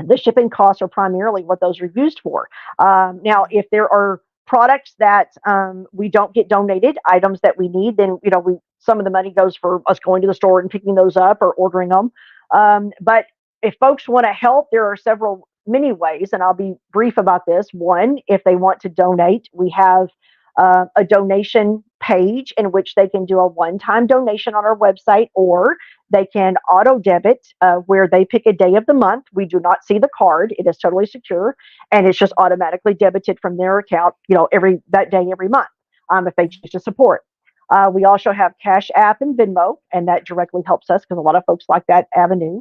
the shipping costs are primarily what those are used for. Now, if there are products that we don't get donated, items that we need, then some of the money goes for us going to the store and picking those up or ordering them. But if folks want to help, there are many ways, and I'll be brief about this. One, if they want to donate, we have a donation page in which they can do a one-time donation on our website, or they can auto debit where they pick a day of the month. We do not see the card. It is totally secure, and it's just automatically debited from their account, that day every month, if they choose to support. We also have Cash App and Venmo, and that directly helps us because a lot of folks like that avenue.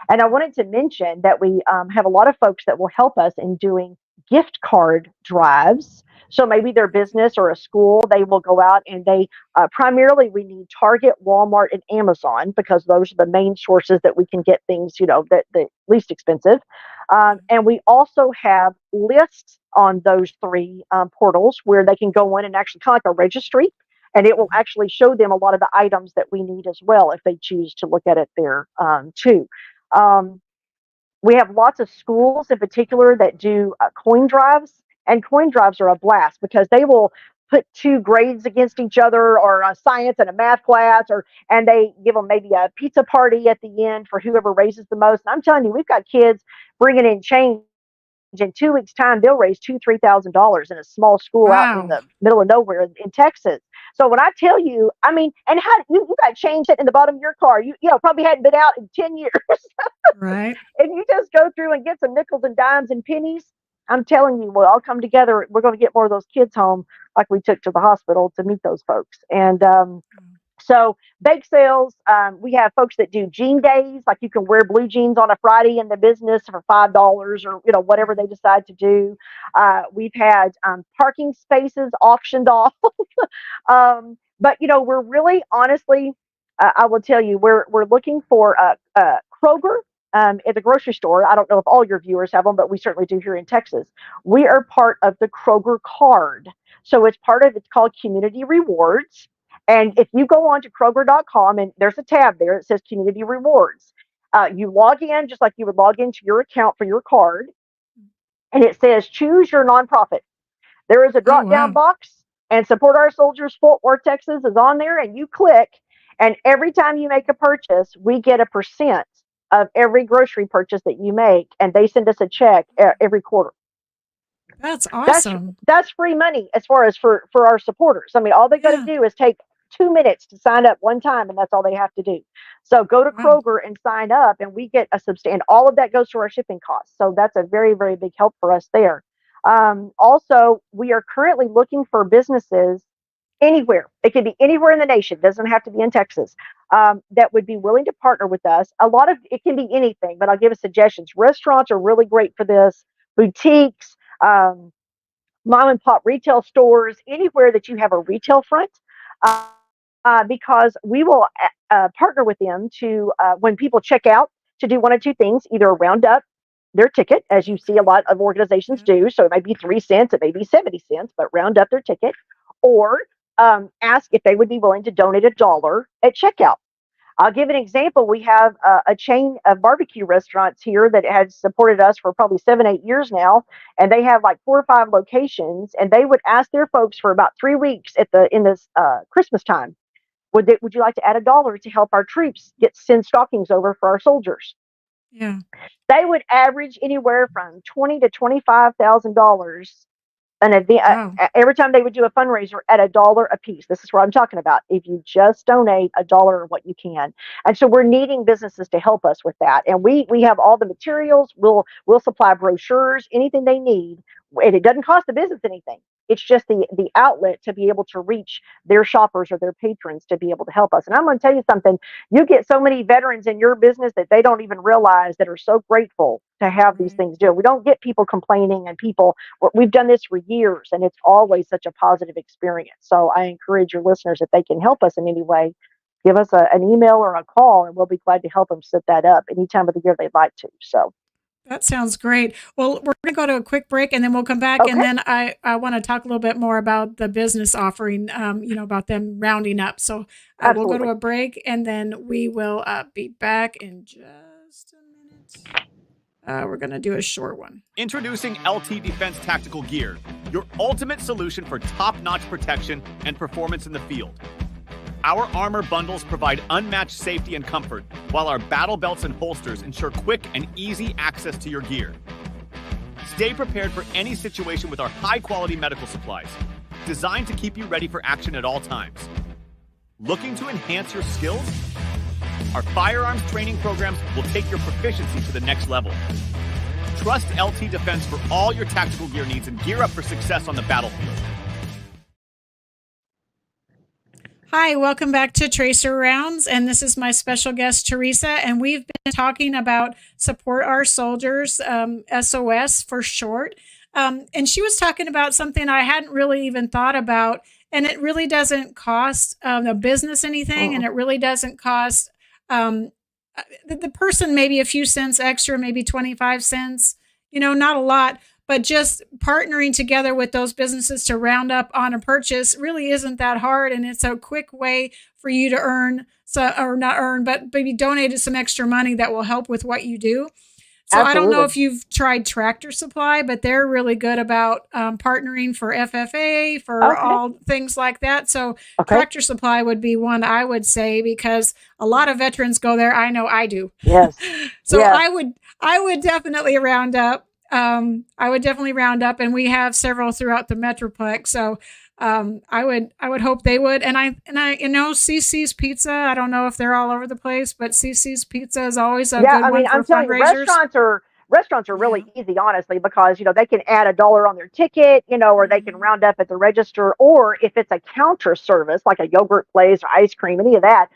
And I wanted to mention that we have a lot of folks that will help us in doing gift card drives. So maybe their business or a school, they will go out and they primarily we need Target, Walmart, and Amazon, because those are the main sources that we can get things, that the least expensive. And we also have lists on those three portals where they can go in and actually kind of like a registry, and it will actually show them a lot of the items that we need as well if they choose to look at it there too. Um, we have lots of schools in particular that do coin drives, and coin drives are a blast because they will put two grades against each other, or a science and a math class, and they give them maybe a pizza party at the end for whoever raises the most. And I'm telling you, we've got kids bringing in change. In 2 weeks' time, they'll raise $3,000 in a small school out in Wow. the middle of nowhere in Texas. So when I tell you, I mean, and how you got change sitting in the bottom of your car, you know, probably hadn't been out in 10 years, Right. and you just go through and get some nickels and dimes and pennies. I'm telling you, we'll all come together. We're going to get more of those kids home, like we took to the hospital to meet those folks. And so bake sales, we have folks that do jean days, like you can wear blue jeans on a Friday in the business for $5, or you know, whatever they decide to do. We've had parking spaces auctioned off. But you know, we're really honestly, I will tell you, we're looking for Kroger at the grocery store. I don't know if all your viewers have them, but we certainly do here in Texas. We are part of the Kroger card. So it's called Community Rewards. And if you go on to Kroger.com, and there's a tab there that says Community Rewards, you log in just like you would log into your account for your card, and it says choose your nonprofit. There is a drop down box, and Support Our Soldiers Fort Worth, Texas is on there, and you click, and every time you make a purchase, we get a percent of every grocery purchase that you make, and they send us a check every quarter. That's awesome. That's free money as far as for our supporters. I mean, all they got to do is take 2 minutes to sign up one time, and that's all they have to do. So go to Kroger and sign up, and we get a substantial. All of that goes to our shipping costs. So that's a very, very big help for us there. Also, we are currently looking for businesses anywhere. It could be anywhere in the nation. It doesn't have to be in Texas. That would be willing to partner with us. It can be anything, but I'll give you suggestions. Restaurants are really great for this. Boutiques, mom and pop retail stores, anywhere that you have a retail front, because we will partner with them to, when people check out, to do one of two things: either round up their ticket, as you see a lot of organizations do. So it might be 3 cents, it may be 70 cents, but round up their ticket, or ask if they would be willing to donate $1 at checkout. I'll give an example. We have a chain of barbecue restaurants here that has supported us for probably 7-8 years now, and they have like 4 or 5 locations. And they would ask their folks for about 3 weeks in this Christmas time, would you like to add $1 to help our troops send stockings over for our soldiers? Yeah, they would average anywhere from $20,000 to $25,000 an event every time they would do a fundraiser at $1 a piece. This is what I'm talking about. If you just donate $1 or what you can. And so we're needing businesses to help us with that. And we have all the materials. We'll supply brochures, anything they need. And it doesn't cost the business anything. It's just the outlet to be able to reach their shoppers or their patrons to be able to help us. And I'm going to tell you something. You get so many veterans in your business that they don't even realize, that are so grateful to have these things do. We don't get people complaining, and we've done this for years, and it's always such a positive experience. So I encourage your listeners, if they can help us in any way, give us an email or a call, and we'll be glad to help them set that up any time of the year they'd like to. So. That sounds great. Well, we're going to go to a quick break, and then we'll come back. Okay. And then I want to talk a little bit more about the business offering, about them rounding up. So we'll go to a break, and then we will be back in just a minute. We're going to do a short one. Introducing LT Defense Tactical Gear, your ultimate solution for top-notch protection and performance in the field. Our armor bundles provide unmatched safety and comfort, while our battle belts and holsters ensure quick and easy access to your gear. Stay prepared for any situation with our high-quality medical supplies, designed to keep you ready for action at all times. Looking to enhance your skills? Our firearms training programs will take your proficiency to the next level. Trust LT Defense for all your tactical gear needs and gear up for success on the battlefield. Hi, welcome back to Tracer Rounds, and this is my special guest, Teresa, and we've been talking about Support Our Soldiers, S.O.S. for short, and she was talking about something I hadn't really even thought about, and it really doesn't cost the business anything, and it really doesn't cost the person maybe a few cents extra, maybe 25 cents, not a lot. But just partnering together with those businesses to round up on a purchase really isn't that hard. And it's a quick way for you to earn, but maybe donate some extra money that will help with what you do. So I don't know Absolutely. if you've tried Tractor Supply, but they're really good about partnering for FFA, for Okay. all things like that. So Okay. Tractor Supply would be one I would say, because a lot of veterans go there. I know I do. Yes. So Yes. I would definitely round up. I would definitely round up, and we have several throughout the Metroplex. So I would hope they would. And I CC's Pizza. I don't know if they're all over the place, but CC's Pizza is always a Yeah, good I mean, one for I'm telling you, fundraisers. restaurants are Yeah. really easy, honestly, because they can add $1 on their ticket, or they can round up at the register, or if it's a counter service like a yogurt place or ice cream, any of that,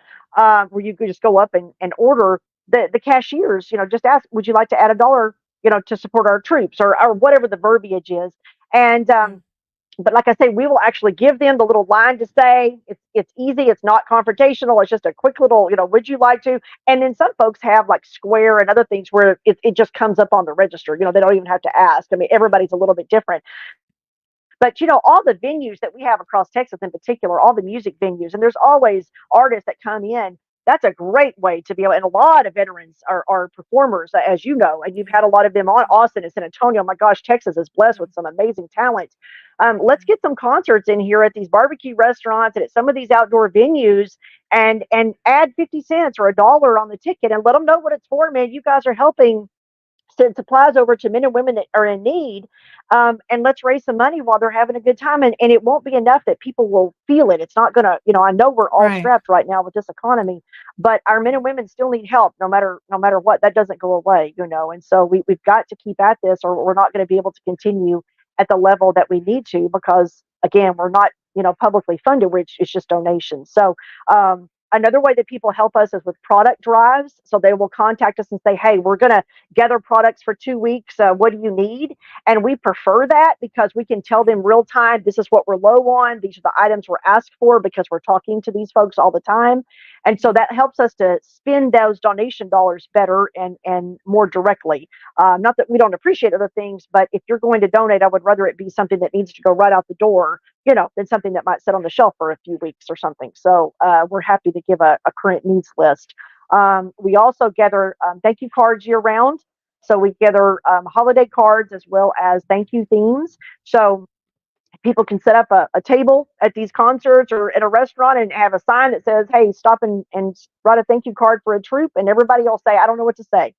where you could just go up and order. The cashiers, just ask, would you like to add $1, to support our troops, or whatever the verbiage is, and Yeah. but like I say, we will actually give them the little line to say. It's easy. It's not confrontational. It's just a quick little, would you like to? And then some folks have like Square and other things where it just comes up on the register. They don't even have to ask. I mean, everybody's a little bit different. But all the venues that we have across Texas in particular, all the music venues, and there's always artists that come in. That's a great way to be able, and a lot of veterans are performers, as you know, and you've had a lot of them on Austin and San Antonio. My gosh, Texas is blessed with some amazing talent. Let's get some concerts in here at these barbecue restaurants and at some of these outdoor venues, and add 50 cents or $1 on the ticket, and let them know what it's for. Man, you guys are helping send supplies over to men and women that are in need, and let's raise some money while they're having a good time. And it won't be enough that people will feel it. It's not going to, I know we're all Right. strapped right now with this economy, but our men and women still need help no matter what. That doesn't go away, and so we've got to keep at this, or we're not going to be able to continue at the level that we need to, because again, we're not, publicly funded, which is just donations. So, another way that people help us is with product drives. So they will contact us and say, hey, we're going to gather products for 2 weeks. What do you need? And we prefer that because we can tell them real time, this is what we're low on. These are the items we're asked for, because we're talking to these folks all the time. And so that helps us to spend those donation dollars better and more directly. Not that we don't appreciate other things, but if you're going to donate, I would rather it be something that needs to go right out the door, than something that might sit on the shelf for a few weeks or something. So we're happy to give a current needs list. We also gather thank you cards year round. So we gather holiday cards as well as thank you themes. So people can set up a table at these concerts or at a restaurant and have a sign that says, hey, stop and write a thank you card for a troop. And everybody will say, I don't know what to say.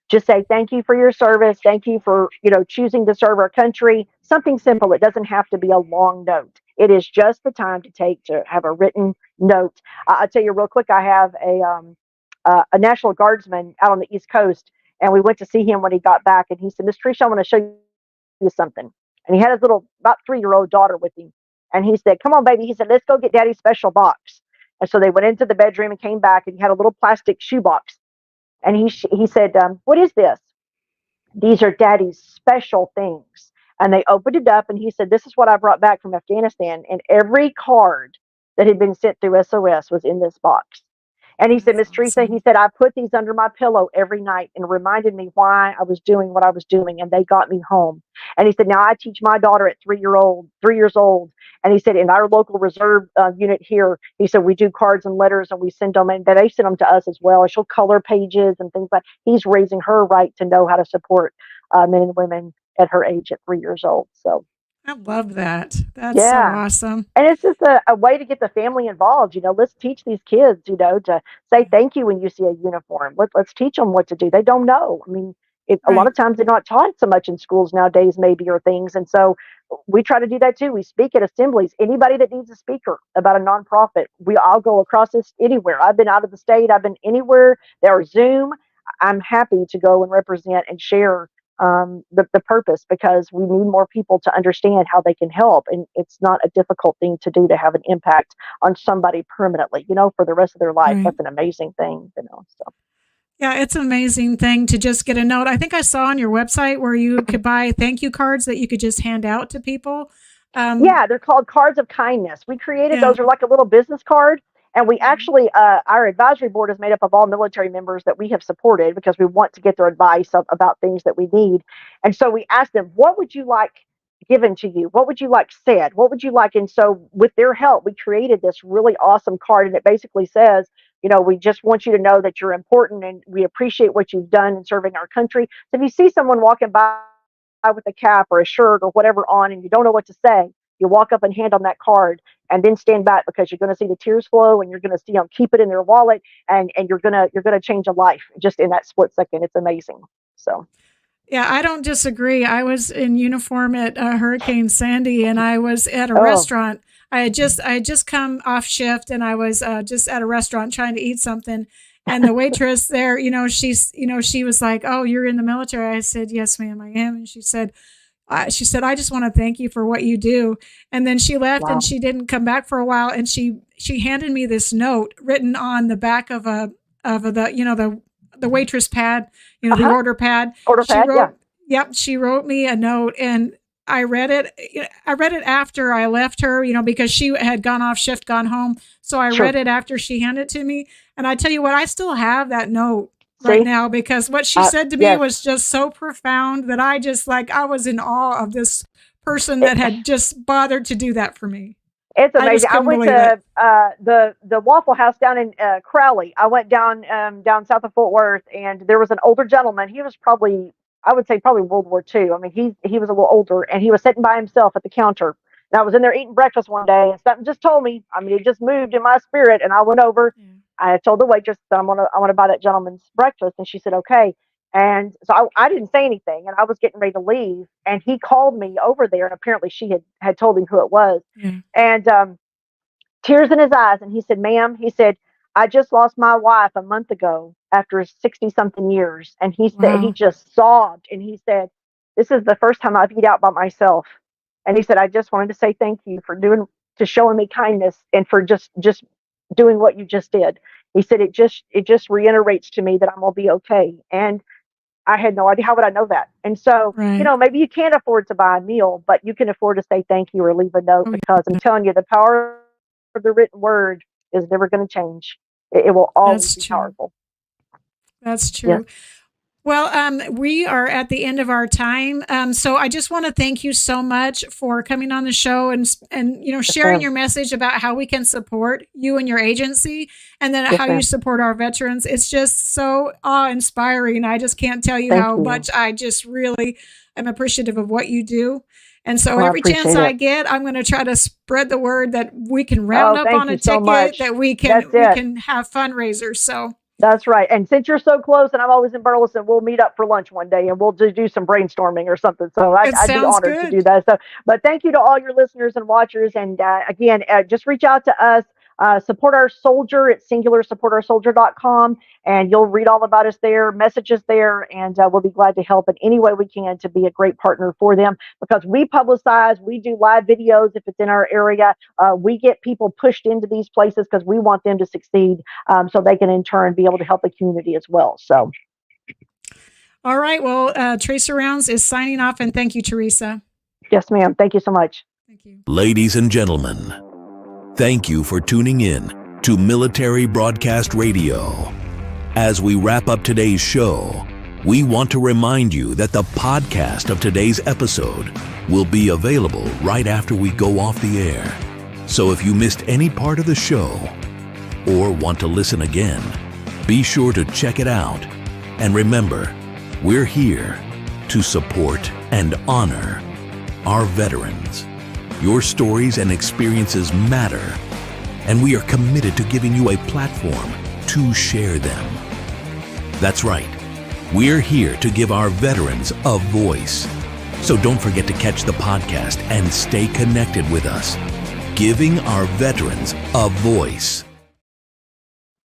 Just say, thank you for your service. Thank you for, choosing to serve our country. Something simple. It doesn't have to be a long note. It is just the time to take to have a written note. I'll tell you real quick. I have a National Guardsman out on the East Coast, and we went to see him when he got back. And he said, Miss Teresa, I want to show you something. And he had his little about 3-year-old daughter with him. And he said, come on, baby. He said, let's go get Daddy's special box. And so they went into the bedroom and came back, and he had a little plastic shoebox. And he said, what is this? These are Daddy's special things. And they opened it up, and he said, this is what I brought back from Afghanistan. And every card that had been sent through SOS was in this box. And he said, Miss Teresa, he said, I put these under my pillow every night and reminded me why I was doing what I was doing. And they got me home. And he said, now I teach my daughter at 3 years old. And he said, in our local reserve unit here, he said, we do cards and letters, and we send them, and they send them to us as well. And she'll color pages and things like that. He's raising her right to know how to support men and women at her age at 3 years old. So I love that. That's so yeah. awesome. And it's just a way to get the family involved. Let's teach these kids, to say thank you when you see a uniform. Let's teach them what to do. They don't know. I mean, a lot Right. of times they're not taught so much in schools nowadays, maybe, or things. And so we try to do that too. We speak at assemblies. Anybody that needs a speaker about a nonprofit, I'll go across this anywhere. I've been out of the state. I've been anywhere. There's Zoom. I'm happy to go and represent and share the purpose, because we need more people to understand how they can help. And it's not a difficult thing to do to have an impact on somebody permanently, for the rest of their life. Right. That's an amazing thing, so. Yeah, it's an amazing thing to just get a note. I think I saw on your website where you could buy thank you cards that you could just hand out to people. Yeah, they're called cards of kindness. We created Yeah. those are like a little business card. And we actually, our advisory board is made up of all military members that we have supported, because we want to get their advice about things that we need. And so we asked them, what would you like given to you? What would you like said? What would you like? And so with their help, we created this really awesome card. And it basically says, we just want you to know that you're important and we appreciate what you've done in serving our country. So if you see someone walking by with a cap or a shirt or whatever on and you don't know what to say, you walk up and hand them that card and then stand back, because you're going to see the tears flow and you're going to see them keep it in their wallet, and you're going to change a life just in that split second. It's amazing. So. Yeah, I don't disagree. I was in uniform at Hurricane Sandy, and I was at a restaurant. I had just come off shift, and I was just at a restaurant trying to eat something. And the waitress there, she was like, "Oh, you're in the military." I said, "Yes, ma'am, I am." And she said, "I just want to thank you for what you do." And then she left, and she didn't come back for a while. And she handed me this note written on the back of the waitress pad, the order pad. Yep. She wrote me a note, and I read it. I read it after I left her, because she had gone off shift, gone home. So I read it after she handed it to me. And I tell you what, I still have that note right now, because what she said to me was just so profound that I was in awe of this person that had just bothered to do that for me. It's amazing. I went to the Waffle House down in Crowley. I went down south of Fort Worth, and there was an older gentleman. He was probably World War II. I mean, he was a little older, and he was sitting by himself at the counter. And I was in there eating breakfast one day, and something just told me. I mean, it just moved in my spirit, and I went over. I told the waitress that I want to buy that gentleman's breakfast, and she said okay. And so I didn't say anything, and I was getting ready to leave, and he called me over there, and apparently she had told him who it was. And tears in his eyes, and he said, "Ma'am," he said, "I just lost my wife a month ago after 60-something years." And he said, he just sobbed, and he said, "This is the first time I've eaten out by myself." And he said, "I just wanted to say thank you for showing me kindness, and for just doing what you just did." He said, it just reiterates to me that I'm gonna be okay. And I had no idea. How would I know that? And so, maybe you can't afford to buy a meal, but you can afford to say thank you or leave a note, because I'm telling you, the power of the written word is never going to change. It will always be powerful. That's true. Yeah. Well, we are at the end of our time. So I just want to thank you so much for coming on the show and sharing your message about how we can support you and your agency, and then how you support our veterans. It's just so awe-inspiring. I just can't tell you how much I just really am appreciative of what you do. And so every chance I get, I'm going to try to spread the word that we can round up on a ticket, that we can have fundraisers. So. That's right. And since you're so close, and I'm always in Burleson, we'll meet up for lunch one day, and we'll do some brainstorming or something. So I'd be honored to do that. So, but thank you to all your listeners and watchers. And again, just reach out to us. Support Our Soldier at SingularSupportOurSoldier.com, and you'll read all about us there, messages there, and we'll be glad to help in any way we can to be a great partner for them, because we publicize, we do live videos if it's in our area. We get people pushed into these places because we want them to succeed, so they can in turn be able to help the community as well. So. All right. Well, Teresa Rounds is signing off, and thank you, Teresa. Yes, ma'am. Thank you so much. Thank you. Ladies and gentlemen, thank you for tuning in to Military Broadcast Radio. As we wrap up today's show, we want to remind you that the podcast of today's episode will be available right after we go off the air. So if you missed any part of the show or want to listen again, be sure to check it out. And remember, we're here to support and honor our veterans. Your stories and experiences matter, and we are committed to giving you a platform to share them. That's right. We're here to give our veterans a voice. So don't forget to catch the podcast and stay connected with us. Giving our veterans a voice.